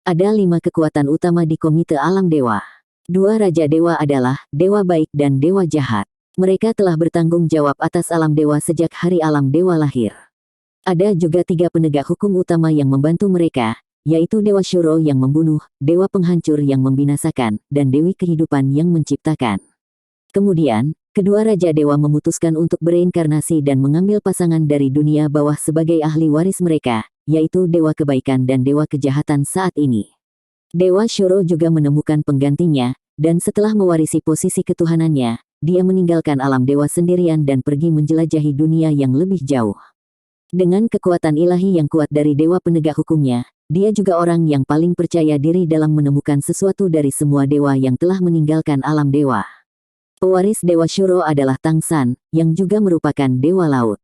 Ada 5 kekuatan utama di Komite Alam Dewa. 2 Raja Dewa adalah Dewa Baik dan Dewa Jahat. Mereka telah bertanggung jawab atas alam dewa sejak hari alam dewa lahir. Ada juga 3 penegak hukum utama yang membantu mereka, yaitu Dewa Shuro yang membunuh, Dewa Penghancur yang membinasakan, dan Dewi Kehidupan yang menciptakan. Kemudian, kedua Raja Dewa memutuskan untuk bereinkarnasi dan mengambil pasangan dari dunia bawah sebagai ahli waris mereka, yaitu Dewa Kebaikan dan Dewa Kejahatan saat ini. Dewa Shuro juga menemukan penggantinya, dan setelah mewarisi posisi ketuhanannya, dia meninggalkan alam dewa sendirian dan pergi menjelajahi dunia yang lebih jauh. Dengan kekuatan ilahi yang kuat dari dewa penegak hukumnya, dia juga orang yang paling percaya diri dalam menemukan sesuatu dari semua dewa yang telah meninggalkan alam dewa. Pewaris Dewa Shuro adalah Tangsan, yang juga merupakan Dewa Laut.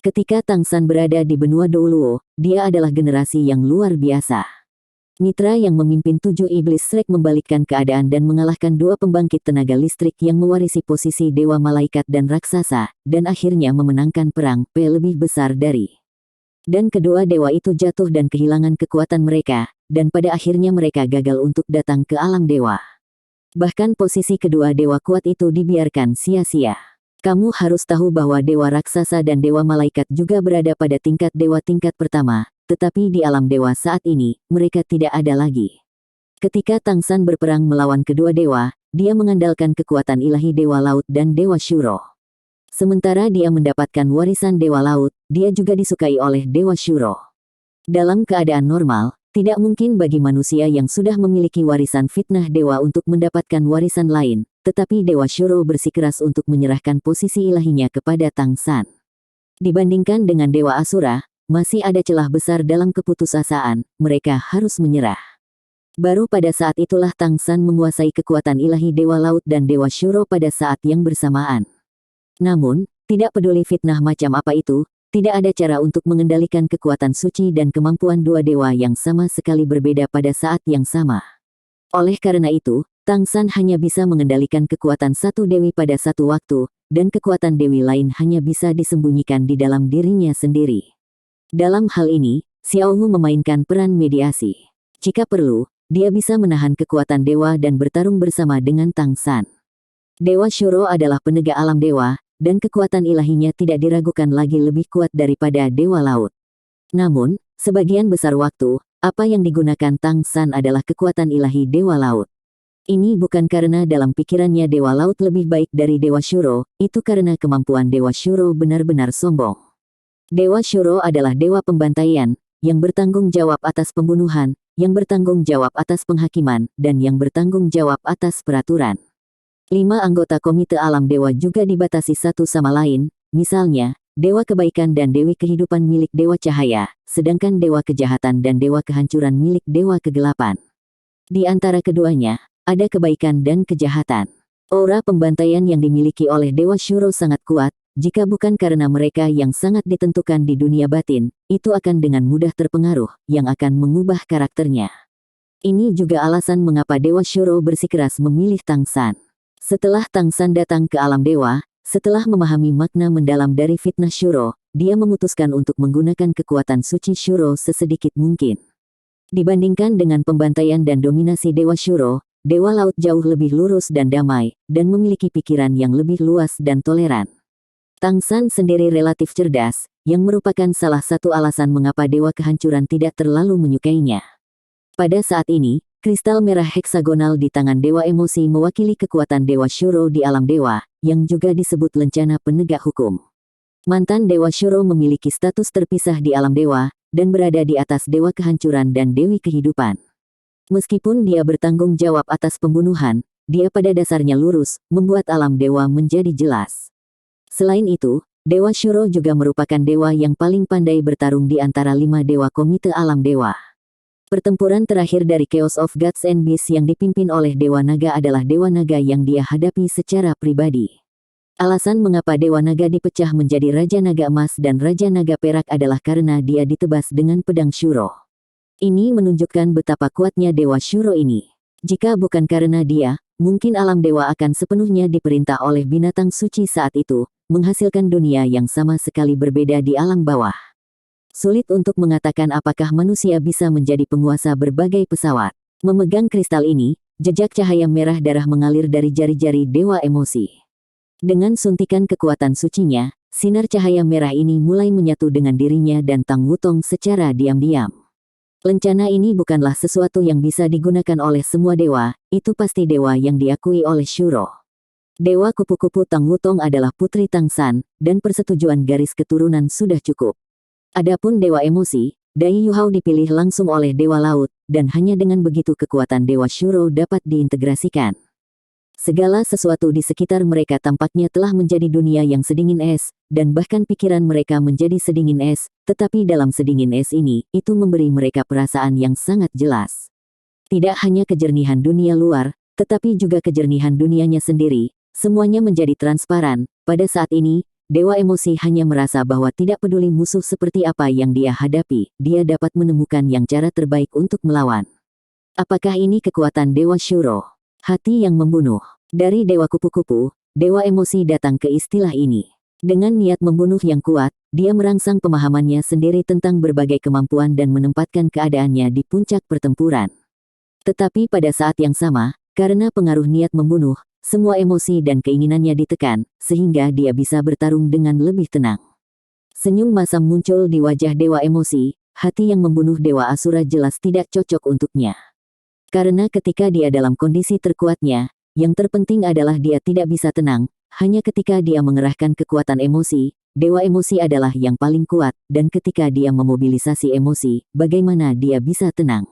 Ketika Tangsan berada di benua Douluo, dia adalah generasi yang luar biasa. Mitra yang memimpin 7 iblis Shrek membalikkan keadaan dan mengalahkan 2 pembangkit tenaga listrik yang mewarisi posisi Dewa Malaikat dan Raksasa, dan akhirnya memenangkan perang P lebih besar dari. Dan kedua dewa itu jatuh dan kehilangan kekuatan mereka, dan pada akhirnya mereka gagal untuk datang ke alam dewa. Bahkan posisi kedua dewa kuat itu dibiarkan sia-sia. Kamu harus tahu bahwa Dewa Raksasa dan Dewa Malaikat juga berada pada tingkat dewa tingkat pertama, tetapi di alam dewa saat ini, mereka tidak ada lagi. Ketika Tangsan berperang melawan kedua dewa, dia mengandalkan kekuatan ilahi Dewa Laut dan Dewa Shuro. Sementara dia mendapatkan warisan Dewa Laut, dia juga disukai oleh Dewa Shuro. Dalam keadaan normal, tidak mungkin bagi manusia yang sudah memiliki warisan fitnah dewa untuk mendapatkan warisan lain, tetapi Dewa Shuro bersikeras untuk menyerahkan posisi ilahinya kepada Tangsan. Dibandingkan dengan Dewa Asura, masih ada celah besar dalam keputusasaan, mereka harus menyerah. Baru pada saat itulah Tangsan menguasai kekuatan ilahi Dewa Laut dan Dewa Shuro pada saat yang bersamaan. Namun, tidak peduli fitnah macam apa itu, tidak ada cara untuk mengendalikan kekuatan suci dan kemampuan 2 dewa yang sama sekali berbeda pada saat yang sama. Oleh karena itu, Tangsan hanya bisa mengendalikan kekuatan satu dewi pada satu waktu, dan kekuatan dewi lain hanya bisa disembunyikan di dalam dirinya sendiri. Dalam hal ini, Xiaohu memainkan peran mediasi. Jika perlu, dia bisa menahan kekuatan dewa dan bertarung bersama dengan Tangsan. Dewa Shuro adalah penegak alam dewa, dan kekuatan ilahinya tidak diragukan lagi lebih kuat daripada Dewa Laut. Namun, sebagian besar waktu, apa yang digunakan Tangsan adalah kekuatan ilahi Dewa Laut. Ini bukan karena dalam pikirannya Dewa Laut lebih baik dari Dewa Shuro, itu karena kemampuan Dewa Shuro benar-benar sombong. Dewa Shuro adalah dewa pembantaian, yang bertanggung jawab atas pembunuhan, yang bertanggung jawab atas penghakiman, dan yang bertanggung jawab atas peraturan. 5 anggota Komite Alam Dewa juga dibatasi satu sama lain, misalnya, Dewa Kebaikan dan Dewi Kehidupan milik Dewa Cahaya, sedangkan Dewa Kejahatan dan Dewa Kehancuran milik Dewa Kegelapan. Di antara keduanya, ada kebaikan dan kejahatan. Aura pembantaian yang dimiliki oleh Dewa Shuro sangat kuat, jika bukan karena mereka yang sangat ditentukan di dunia batin, itu akan dengan mudah terpengaruh, yang akan mengubah karakternya. Ini juga alasan mengapa Dewa Shuro bersikeras memilih Tangsan. Setelah Tangsan datang ke alam dewa, setelah memahami makna mendalam dari fitnah Shuro, dia memutuskan untuk menggunakan kekuatan suci Shuro sesedikit mungkin. Dibandingkan dengan pembantaian dan dominasi Dewa Shuro, Dewa Laut jauh lebih lurus dan damai, dan memiliki pikiran yang lebih luas dan toleran. Tangsan sendiri relatif cerdas, yang merupakan salah satu alasan mengapa Dewa Kehancuran tidak terlalu menyukainya. Pada saat ini, kristal merah heksagonal di tangan Dewa Emosi mewakili kekuatan Dewa Shuro di alam dewa, yang juga disebut lencana penegak hukum. Mantan Dewa Shuro memiliki status terpisah di alam dewa, dan berada di atas Dewa Kehancuran dan Dewi Kehidupan. Meskipun dia bertanggung jawab atas pembunuhan, dia pada dasarnya lurus, membuat alam dewa menjadi jelas. Selain itu, Dewa Shuro juga merupakan dewa yang paling pandai bertarung di antara 5 dewa Komite Alam Dewa. Pertempuran terakhir dari Chaos of Gods and Beasts yang dipimpin oleh Dewa Naga adalah Dewa Naga yang dia hadapi secara pribadi. Alasan mengapa Dewa Naga dipecah menjadi Raja Naga Emas dan Raja Naga Perak adalah karena dia ditebas dengan pedang Shuro. Ini menunjukkan betapa kuatnya Dewa Shuro ini. Jika bukan karena dia, mungkin alam dewa akan sepenuhnya diperintah oleh binatang suci saat itu, menghasilkan dunia yang sama sekali berbeda di alam bawah. Sulit untuk mengatakan apakah manusia bisa menjadi penguasa berbagai pesawat. Memegang kristal ini, jejak cahaya merah darah mengalir dari jari-jari dewa emosi. Dengan suntikan kekuatan sucinya, sinar cahaya merah ini mulai menyatu dengan dirinya dan Tang Wutong secara diam-diam. Lencana ini bukanlah sesuatu yang bisa digunakan oleh semua dewa, itu pasti dewa yang diakui oleh Shuro. Dewa kupu-kupu Tang Wutong adalah putri Tang San, dan persetujuan garis keturunan sudah cukup. Adapun dewa emosi, Dai Yuhao dipilih langsung oleh dewa laut, dan hanya dengan begitu kekuatan dewa Shuro dapat diintegrasikan. Segala sesuatu di sekitar mereka tampaknya telah menjadi dunia yang sedingin es, dan bahkan pikiran mereka menjadi sedingin es, tetapi dalam sedingin es ini, itu memberi mereka perasaan yang sangat jelas. Tidak hanya kejernihan dunia luar, tetapi juga kejernihan dunianya sendiri, semuanya menjadi transparan. Pada saat ini, dewa emosi hanya merasa bahwa tidak peduli musuh seperti apa yang dia hadapi, dia dapat menemukan yang cara terbaik untuk melawan. Apakah ini kekuatan dewa Shuro? Hati yang membunuh. Dari dewa kupu-kupu, dewa emosi datang ke istilah ini. Dengan niat membunuh yang kuat, dia merangsang pemahamannya sendiri tentang berbagai kemampuan dan menempatkan keadaannya di puncak pertempuran. Tetapi pada saat yang sama, karena pengaruh niat membunuh, semua emosi dan keinginannya ditekan, sehingga dia bisa bertarung dengan lebih tenang. Senyum masam muncul di wajah dewa emosi, hati yang membunuh dewa Asura jelas tidak cocok untuknya. Karena ketika dia dalam kondisi terkuatnya, yang terpenting adalah dia tidak bisa tenang, hanya ketika dia mengerahkan kekuatan emosi, dewa emosi adalah yang paling kuat, dan ketika dia memobilisasi emosi, bagaimana dia bisa tenang.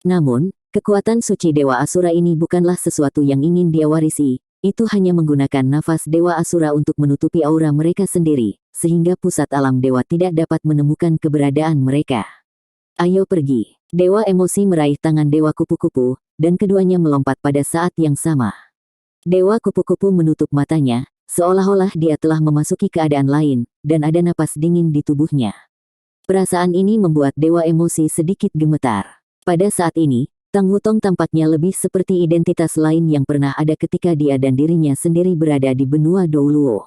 Namun, kekuatan suci dewa Asura ini bukanlah sesuatu yang ingin dia warisi, itu hanya menggunakan nafas dewa Asura untuk menutupi aura mereka sendiri, sehingga pusat alam dewa tidak dapat menemukan keberadaan mereka. Ayo pergi. Dewa emosi meraih tangan dewa kupu-kupu, dan keduanya melompat pada saat yang sama. Dewa kupu-kupu menutup matanya, seolah-olah dia telah memasuki keadaan lain, dan ada napas dingin di tubuhnya. Perasaan ini membuat dewa emosi sedikit gemetar. Pada saat ini, Tang Wutong tampaknya lebih seperti identitas lain yang pernah ada ketika dia dan dirinya sendiri berada di benua Douluo.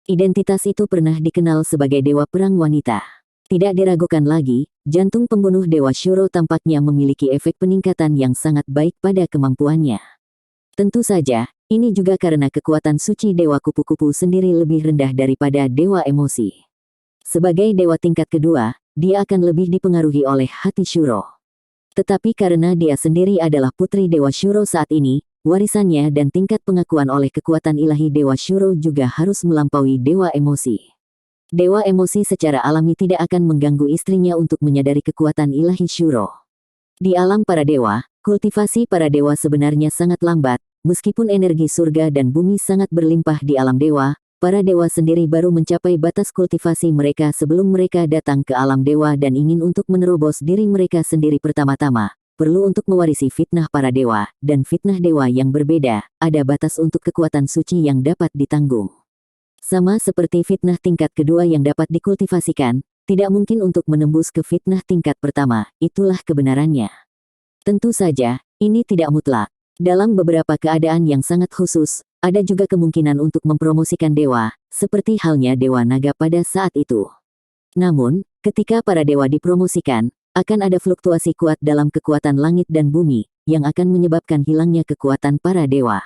Identitas itu pernah dikenal sebagai dewa perang wanita. Tidak diragukan lagi, jantung pembunuh dewa Shuro tampaknya memiliki efek peningkatan yang sangat baik pada kemampuannya. Tentu saja, ini juga karena kekuatan suci dewa kupu-kupu sendiri lebih rendah daripada dewa emosi. Sebagai dewa tingkat kedua, dia akan lebih dipengaruhi oleh hati Shuro. Tetapi karena dia sendiri adalah putri dewa Shuro saat ini, warisannya dan tingkat pengakuan oleh kekuatan ilahi dewa Shuro juga harus melampaui dewa emosi. Dewa emosi secara alami tidak akan mengganggu istrinya untuk menyadari kekuatan ilahi Shuro. Di alam para dewa, kultivasi para dewa sebenarnya sangat lambat, meskipun energi surga dan bumi sangat berlimpah di alam dewa, para dewa sendiri baru mencapai batas kultivasi mereka sebelum mereka datang ke alam dewa dan ingin untuk menerobos diri mereka sendiri pertama-tama. Perlu untuk mewarisi fitnah para dewa, dan fitnah dewa yang berbeda, ada batas untuk kekuatan suci yang dapat ditanggung. Sama seperti fitnah tingkat kedua yang dapat dikultivasikan, tidak mungkin untuk menembus ke fitnah tingkat pertama, itulah kebenarannya. Tentu saja, ini tidak mutlak. Dalam beberapa keadaan yang sangat khusus, ada juga kemungkinan untuk mempromosikan dewa, seperti halnya Dewa Naga pada saat itu. Namun, ketika para dewa dipromosikan, akan ada fluktuasi kuat dalam kekuatan langit dan bumi, yang akan menyebabkan hilangnya kekuatan para dewa.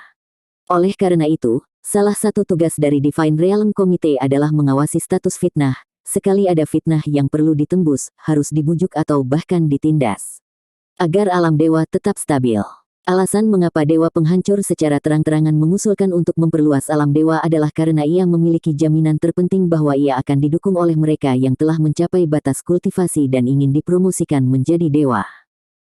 Oleh karena itu, salah satu tugas dari Divine Realm Committee adalah mengawasi status fitnah. Sekali ada fitnah yang perlu ditembus, harus dibujuk atau bahkan ditindas. Agar alam dewa tetap stabil. Alasan mengapa dewa penghancur secara terang-terangan mengusulkan untuk memperluas alam dewa adalah karena ia memiliki jaminan terpenting bahwa ia akan didukung oleh mereka yang telah mencapai batas kultivasi dan ingin dipromosikan menjadi dewa.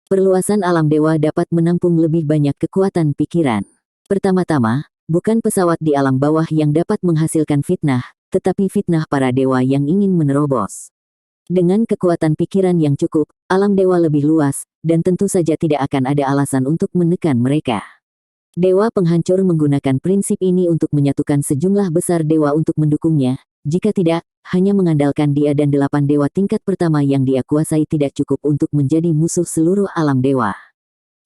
Perluasan alam dewa dapat menampung lebih banyak kekuatan pikiran. Pertama-tama, bukan pesawat di alam bawah yang dapat menghasilkan fitnah, tetapi fitnah para dewa yang ingin menerobos. Dengan kekuatan pikiran yang cukup, alam dewa lebih luas, dan tentu saja tidak akan ada alasan untuk menekan mereka. Dewa penghancur menggunakan prinsip ini untuk menyatukan sejumlah besar dewa untuk mendukungnya, jika tidak, hanya mengandalkan dia dan 8 dewa tingkat pertama yang dia kuasai tidak cukup untuk menjadi musuh seluruh alam dewa.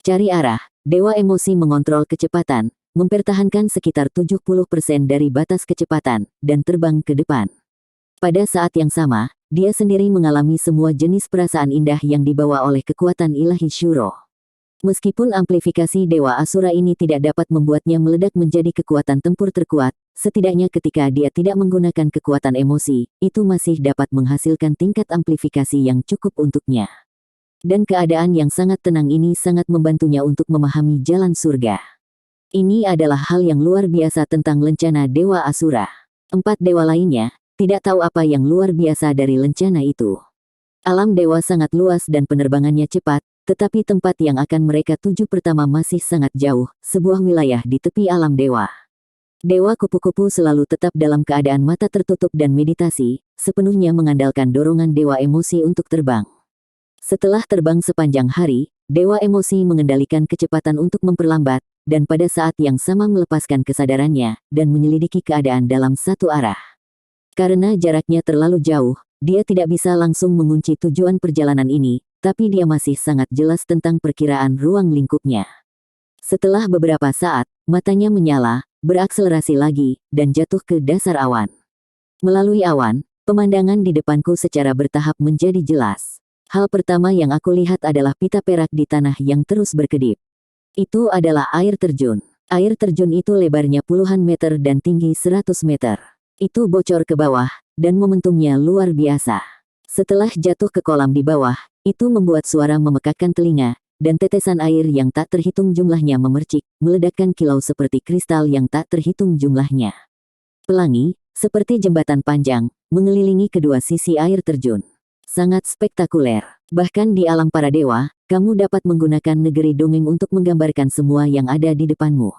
Cari arah, dewa emosi mengontrol kecepatan, mempertahankan sekitar 70% dari batas kecepatan, dan terbang ke depan. Pada saat yang sama, dia sendiri mengalami semua jenis perasaan indah yang dibawa oleh kekuatan ilahi Shuro. Meskipun amplifikasi Dewa Asura ini tidak dapat membuatnya meledak menjadi kekuatan tempur terkuat, setidaknya ketika dia tidak menggunakan kekuatan emosi, itu masih dapat menghasilkan tingkat amplifikasi yang cukup untuknya. Dan keadaan yang sangat tenang ini sangat membantunya untuk memahami jalan surga. Ini adalah hal yang luar biasa tentang lencana Dewa Asura. 4 dewa lainnya tidak tahu apa yang luar biasa dari lencana itu. Alam dewa sangat luas dan penerbangannya cepat, tetapi tempat yang akan mereka tuju pertama masih sangat jauh, sebuah wilayah di tepi alam dewa. Dewa kupu-kupu selalu tetap dalam keadaan mata tertutup dan meditasi, sepenuhnya mengandalkan dorongan dewa emosi untuk terbang. Setelah terbang sepanjang hari, dewa emosi mengendalikan kecepatan untuk memperlambat, dan pada saat yang sama melepaskan kesadarannya, dan menyelidiki keadaan dalam satu arah. Karena jaraknya terlalu jauh, dia tidak bisa langsung mengunci tujuan perjalanan ini, tapi dia masih sangat jelas tentang perkiraan ruang lingkupnya. Setelah beberapa saat, matanya menyala, berakselerasi lagi, dan jatuh ke dasar awan. Melalui awan, pemandangan di depanku secara bertahap menjadi jelas. Hal pertama yang aku lihat adalah pita perak di tanah yang terus berkedip. Itu adalah air terjun. Air terjun itu lebarnya puluhan meter dan tinggi 100 meter. Itu bocor ke bawah, dan momentumnya luar biasa. Setelah jatuh ke kolam di bawah, itu membuat suara memekakkan telinga, dan tetesan air yang tak terhitung jumlahnya memercik, meledakkan kilau seperti kristal yang tak terhitung jumlahnya. Pelangi, seperti jembatan panjang, mengelilingi kedua sisi air terjun. Sangat spektakuler. Bahkan di alam para dewa, kamu dapat menggunakan negeri dongeng untuk menggambarkan semua yang ada di depanmu.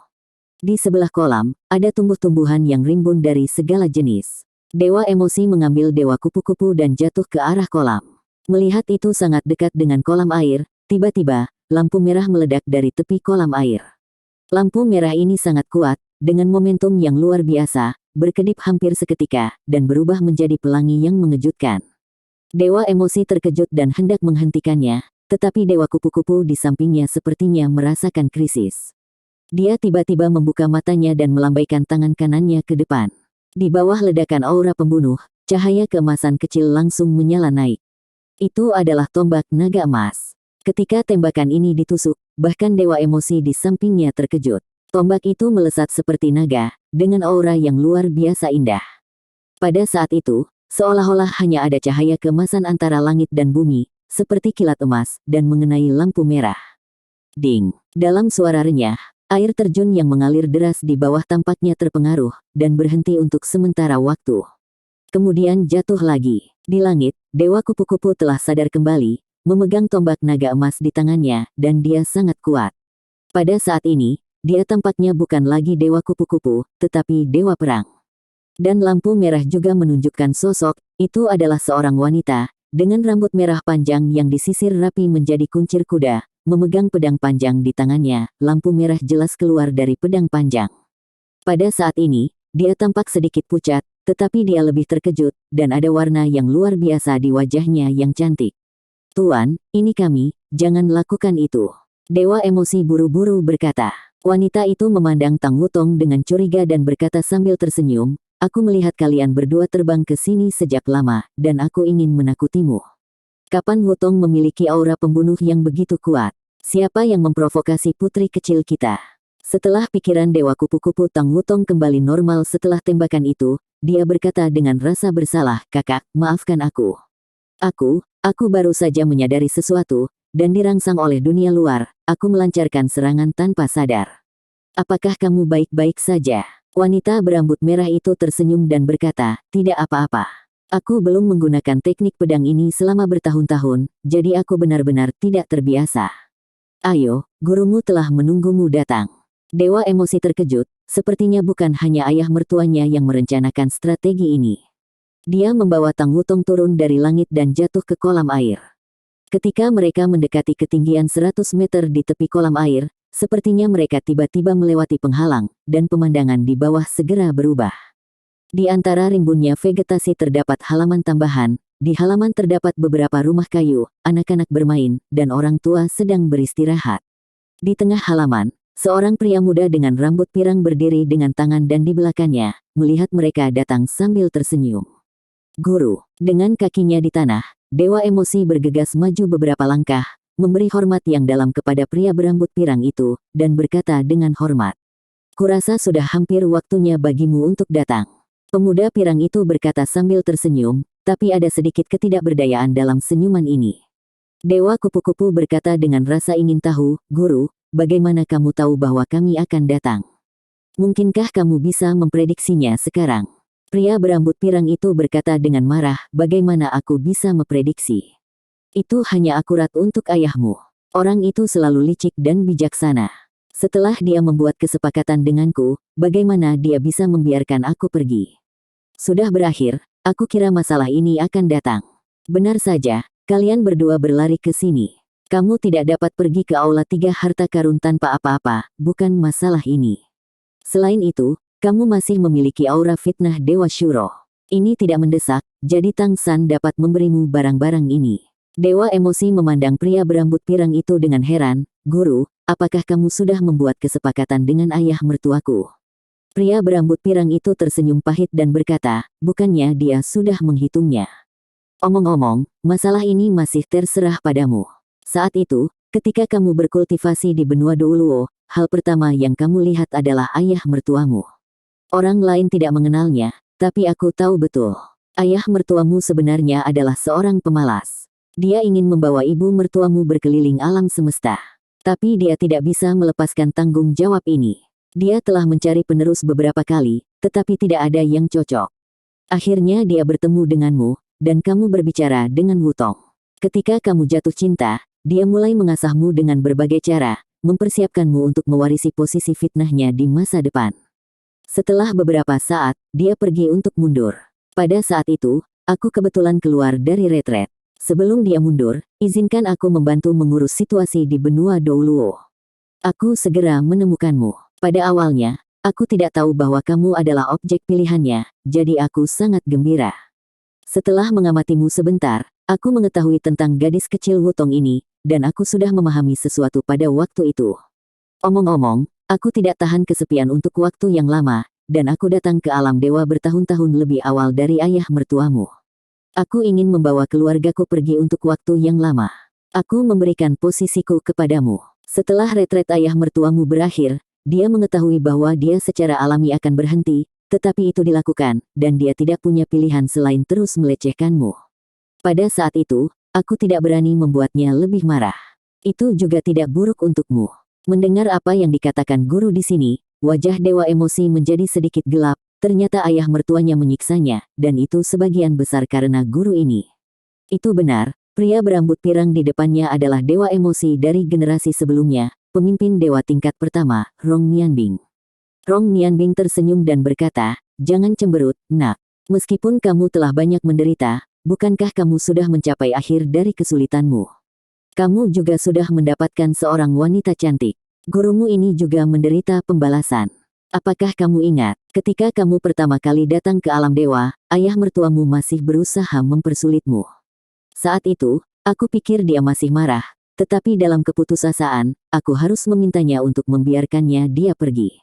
Di sebelah kolam, ada tumbuh-tumbuhan yang rimbun dari segala jenis. Dewa emosi mengambil dewa kupu-kupu dan jatuh ke arah kolam. Melihat itu sangat dekat dengan kolam air, tiba-tiba, lampu merah meledak dari tepi kolam air. Lampu merah ini sangat kuat, dengan momentum yang luar biasa, berkedip hampir seketika, dan berubah menjadi pelangi yang mengejutkan. Dewa emosi terkejut dan hendak menghentikannya, tetapi dewa kupu-kupu di sampingnya sepertinya merasakan krisis. Dia tiba-tiba membuka matanya dan melambaikan tangan kanannya ke depan. Di bawah ledakan aura pembunuh, cahaya keemasan kecil langsung menyala naik. Itu adalah tombak naga emas. Ketika tembakan ini ditusuk, bahkan dewa emosi di sampingnya terkejut. Tombak itu melesat seperti naga, dengan aura yang luar biasa indah. Pada saat itu, seolah-olah hanya ada cahaya keemasan antara langit dan bumi, seperti kilat emas, dan mengenai lampu merah. Ding! Dalam suara renyah, air terjun yang mengalir deras di bawah tampaknya terpengaruh, dan berhenti untuk sementara waktu. Kemudian jatuh lagi. Di langit, dewa kupu-kupu telah sadar kembali, memegang tombak naga emas di tangannya, dan dia sangat kuat. Pada saat ini, dia tampaknya bukan lagi dewa kupu-kupu, tetapi dewa perang. Dan lampu merah juga menunjukkan sosok, itu adalah seorang wanita, dengan rambut merah panjang yang disisir rapi menjadi kuncir kuda, memegang pedang panjang di tangannya, lampu merah jelas keluar dari pedang panjang. Pada saat ini, dia tampak sedikit pucat, tetapi dia lebih terkejut, dan ada warna yang luar biasa di wajahnya yang cantik. Tuan, ini kami, jangan lakukan itu. Dewa emosi buru-buru berkata. Wanita itu memandang Tang Wutong dengan curiga dan berkata sambil tersenyum, aku melihat kalian berdua terbang ke sini sejak lama, dan aku ingin menakutimu. Kapan Wutong memiliki aura pembunuh yang begitu kuat? Siapa yang memprovokasi putri kecil kita? Setelah pikiran dewa kupu-kupu Tang Wutong kembali normal setelah tembakan itu, dia berkata dengan rasa bersalah, kakak, maafkan aku. Aku baru saja menyadari sesuatu, dan dirangsang oleh dunia luar, aku melancarkan serangan tanpa sadar. Apakah kamu baik-baik saja? Wanita berambut merah itu tersenyum dan berkata, tidak apa-apa. Aku belum menggunakan teknik pedang ini selama bertahun-tahun, jadi aku benar-benar tidak terbiasa. Ayo, gurumu telah menunggumu datang. Dewa emosi terkejut, sepertinya bukan hanya ayah mertuanya yang merencanakan strategi ini. Dia membawa Tang Wutong turun dari langit dan jatuh ke kolam air. Ketika mereka mendekati ketinggian 100 meter di tepi kolam air, sepertinya mereka tiba-tiba melewati penghalang, dan pemandangan di bawah segera berubah. Di antara rimbunnya vegetasi terdapat halaman tambahan, di halaman terdapat beberapa rumah kayu, anak-anak bermain, dan orang tua sedang beristirahat. Di tengah halaman, seorang pria muda dengan rambut pirang berdiri dengan tangan dan di belakangnya, melihat mereka datang sambil tersenyum. Guru, Dengan kakinya di tanah, Dewa Emosi bergegas maju beberapa langkah, memberi hormat yang dalam kepada pria berambut pirang itu, dan berkata dengan hormat. Kurasa sudah hampir waktunya bagimu untuk datang. Pemuda pirang itu berkata sambil tersenyum, tapi ada sedikit ketidakberdayaan dalam senyuman ini. Dewa kupu-kupu berkata dengan rasa ingin tahu, Guru, bagaimana kamu tahu bahwa kami akan datang? Mungkinkah kamu bisa memprediksinya sekarang? Pria berambut pirang itu berkata dengan marah, bagaimana aku bisa memprediksi? Itu hanya akurat untuk ayahmu. Orang itu selalu licik dan bijaksana. Setelah dia membuat kesepakatan denganku, bagaimana dia bisa membiarkan aku pergi? Sudah berakhir, aku kira masalah ini akan datang. Benar saja. Kalian berdua berlari ke sini. Kamu tidak dapat pergi ke Aula 3 harta karun tanpa apa-apa, bukan masalah ini. Selain itu, kamu masih memiliki aura fitnah Dewa Shuro. Ini tidak mendesak, jadi Tang San dapat memberimu barang-barang ini. Dewa Emosi memandang pria berambut pirang itu dengan heran, Guru, apakah kamu sudah membuat kesepakatan dengan ayah mertuaku? Pria berambut pirang itu tersenyum pahit dan berkata, bukannya dia sudah menghitungnya. Omong-omong, masalah ini masih terserah padamu. Saat itu, ketika kamu berkultivasi di benua Douluo, hal pertama yang kamu lihat adalah ayah mertuamu. Orang lain tidak mengenalnya, tapi aku tahu betul. Ayah mertuamu sebenarnya adalah seorang pemalas. Dia ingin membawa ibu mertuamu berkeliling alam semesta. Tapi dia tidak bisa melepaskan tanggung jawab ini. Dia telah mencari penerus beberapa kali, tetapi tidak ada yang cocok. Akhirnya dia bertemu denganmu, dan kamu berbicara dengan Wutong. Ketika kamu jatuh cinta, dia mulai mengasahmu dengan berbagai cara, mempersiapkanmu untuk mewarisi posisi fitnahnya di masa depan. Setelah beberapa saat, dia pergi untuk mundur. Pada saat itu, aku kebetulan keluar dari retret. Sebelum dia mundur, izinkan aku membantu mengurus situasi di benua Douluo. Aku segera menemukanmu. Pada awalnya, aku tidak tahu bahwa kamu adalah objek pilihannya, jadi aku sangat gembira. Setelah mengamatimu sebentar, aku mengetahui tentang gadis kecil Wutong ini, dan aku sudah memahami sesuatu pada waktu itu. Omong-omong, aku tidak tahan kesepian untuk waktu yang lama, dan aku datang ke alam dewa bertahun-tahun lebih awal dari ayah mertuamu. Aku ingin membawa keluargaku pergi untuk waktu yang lama. Aku memberikan posisiku kepadamu. Setelah retret ayah mertuamu berakhir, dia mengetahui bahwa dia secara alami akan berhenti, tetapi itu dilakukan, dan dia tidak punya pilihan selain terus melecehkanmu. Pada saat itu, aku tidak berani membuatnya lebih marah. Itu juga tidak buruk untukmu. Mendengar apa yang dikatakan guru di sini, wajah Dewa Emosi menjadi sedikit gelap, ternyata ayah mertuanya menyiksanya, dan itu sebagian besar karena guru ini. Itu benar, pria berambut pirang di depannya adalah Dewa Emosi dari generasi sebelumnya, pemimpin dewa tingkat pertama, Rong Nianbing. Rong Nianbing tersenyum dan berkata, jangan cemberut, nak. Meskipun kamu telah banyak menderita, bukankah kamu sudah mencapai akhir dari kesulitanmu? Kamu juga sudah mendapatkan seorang wanita cantik. Gurumu ini juga menderita pembalasan. Apakah kamu ingat, ketika kamu pertama kali datang ke alam dewa, ayah mertuamu masih berusaha mempersulitmu. Saat itu, aku pikir dia masih marah, tetapi dalam keputusasaan, aku harus memintanya untuk membiarkannya dia pergi.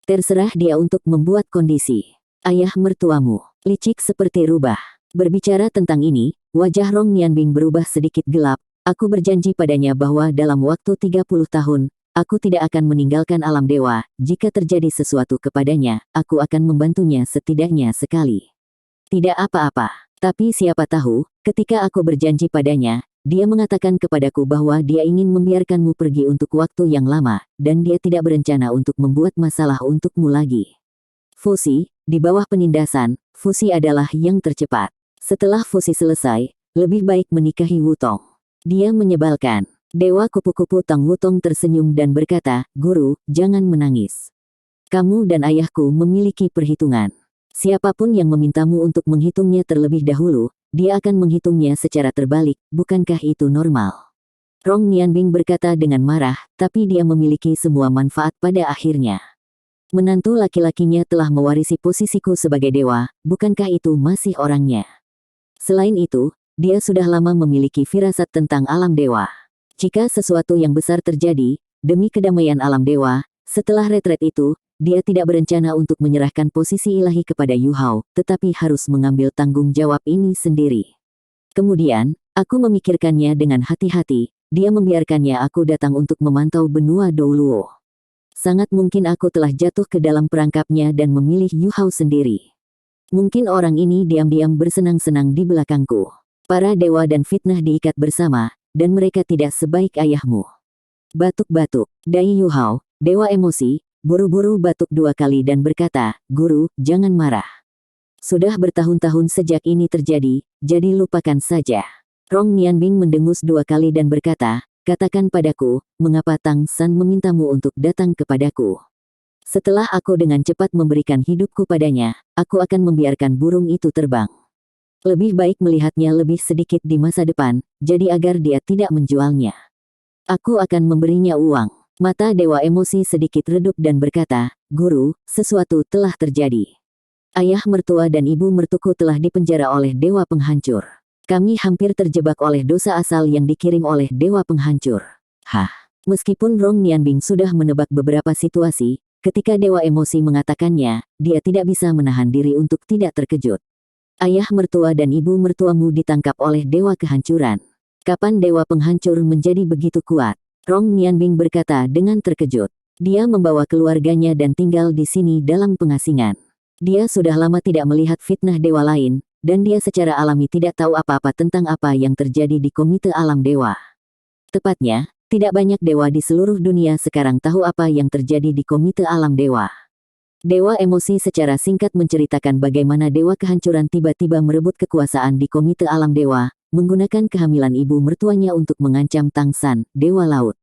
Terserah dia untuk membuat kondisi. Ayah mertuamu, licik seperti rubah. Berbicara tentang ini, wajah Rong Nianbing berubah sedikit gelap. Aku berjanji padanya bahwa dalam waktu 30 tahun, aku tidak akan meninggalkan alam dewa. Jika terjadi sesuatu kepadanya, aku akan membantunya setidaknya sekali. Tidak apa-apa. Tapi siapa tahu, ketika aku berjanji padanya, dia mengatakan kepadaku bahwa dia ingin membiarkanmu pergi untuk waktu yang lama, dan dia tidak berencana untuk membuat masalah untukmu lagi. Fusi, di bawah penindasan, fusi adalah yang tercepat. Setelah fusi selesai, lebih baik menikahi Wutong. Dia menyebalkan. Dewa kupu-kupu Tang Wutong tersenyum dan berkata, Guru, jangan menangis. Kamu dan ayahku memiliki perhitungan. Siapapun yang memintamu untuk menghitungnya terlebih dahulu, dia akan menghitungnya secara terbalik, bukankah itu normal? Rong Nianbing berkata dengan marah, tapi dia memiliki semua manfaat pada akhirnya. Menantu laki-lakinya telah mewarisi posisiku sebagai dewa, bukankah itu masih orangnya? Selain itu, dia sudah lama memiliki firasat tentang alam dewa. Jika sesuatu yang besar terjadi, demi kedamaian alam dewa, setelah retret itu, dia tidak berencana untuk menyerahkan posisi ilahi kepada Yu Hao, tetapi harus mengambil tanggung jawab ini sendiri. Kemudian, aku memikirkannya dengan hati-hati, dia membiarkannya aku datang untuk memantau benua Douluo. Sangat mungkin aku telah jatuh ke dalam perangkapnya dan memilih Yu Hao sendiri. Mungkin orang ini diam-diam bersenang-senang di belakangku. Para dewa dan fitnah diikat bersama, dan mereka tidak sebaik ayahmu. Batuk-batuk, Dai Yu Hao, dewa emosi, buru-buru batuk 2 kali dan berkata, "Guru, jangan marah. Sudah bertahun-tahun sejak ini terjadi, jadi lupakan saja." Rong Nianbing mendengus 2 kali dan berkata, "Katakan padaku, mengapa Tang San memintamu untuk datang kepadaku? Setelah aku dengan cepat memberikan hidupku padanya, aku akan membiarkan burung itu terbang. Lebih baik melihatnya lebih sedikit di masa depan, jadi agar dia tidak menjualnya. Aku akan memberinya uang." Mata dewa emosi sedikit redup dan berkata, "Guru, sesuatu telah terjadi. Ayah mertua dan ibu mertuku telah dipenjara oleh dewa penghancur. Kami hampir terjebak oleh dosa asal yang dikirim oleh dewa penghancur." Hah? Meskipun Rong Nianbing sudah menebak beberapa situasi, ketika dewa emosi mengatakannya, dia tidak bisa menahan diri untuk tidak terkejut. Ayah mertua dan ibu mertuamu ditangkap oleh dewa kehancuran. Kapan dewa penghancur menjadi begitu kuat? Rong Nianbing berkata dengan terkejut. Dia membawa keluarganya dan tinggal di sini dalam pengasingan. Dia sudah lama tidak melihat fitnah dewa lain, dan dia secara alami tidak tahu apa-apa tentang apa yang terjadi di Komite Alam Dewa. Tepatnya, tidak banyak dewa di seluruh dunia sekarang tahu apa yang terjadi di Komite Alam Dewa. Dewa emosi secara singkat menceritakan bagaimana dewa kehancuran tiba-tiba merebut kekuasaan di Komite Alam Dewa, menggunakan kehamilan ibu mertuanya untuk mengancam Tang San, dewa laut.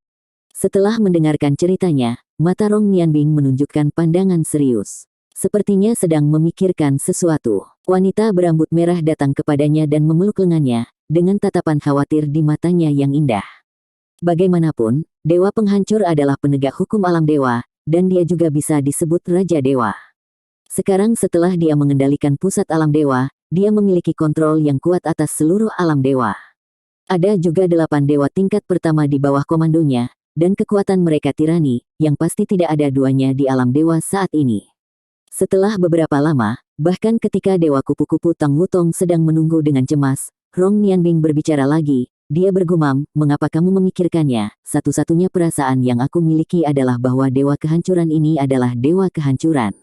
Setelah mendengarkan ceritanya, mata Rong Nianbing menunjukkan pandangan serius. Sepertinya sedang memikirkan sesuatu. Wanita berambut merah datang kepadanya dan memeluk lengannya, dengan tatapan khawatir di matanya yang indah. Bagaimanapun, dewa penghancur adalah penegak hukum alam dewa, dan dia juga bisa disebut Raja Dewa. Sekarang setelah dia mengendalikan pusat alam dewa, dia memiliki kontrol yang kuat atas seluruh alam dewa. Ada juga 8 dewa tingkat pertama di bawah komandonya, dan kekuatan mereka tirani, yang pasti tidak ada duanya di alam dewa saat ini. Setelah beberapa lama, bahkan ketika dewa kupu-kupu Tang Wutong sedang menunggu dengan cemas, Rong Nianbing berbicara lagi. Dia bergumam, "Mengapa kamu memikirkannya? Satu-satunya perasaan yang aku miliki adalah bahwa dewa kehancuran ini adalah dewa kehancuran.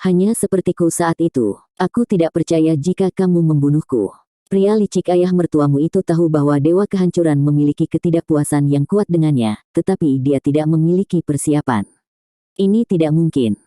Hanya sepertiku saat itu, aku tidak percaya jika kamu membunuhku." Pria licik ayah mertuamu itu tahu bahwa dewa kehancuran memiliki ketidakpuasan yang kuat dengannya, tetapi dia tidak memiliki persiapan. Ini tidak mungkin.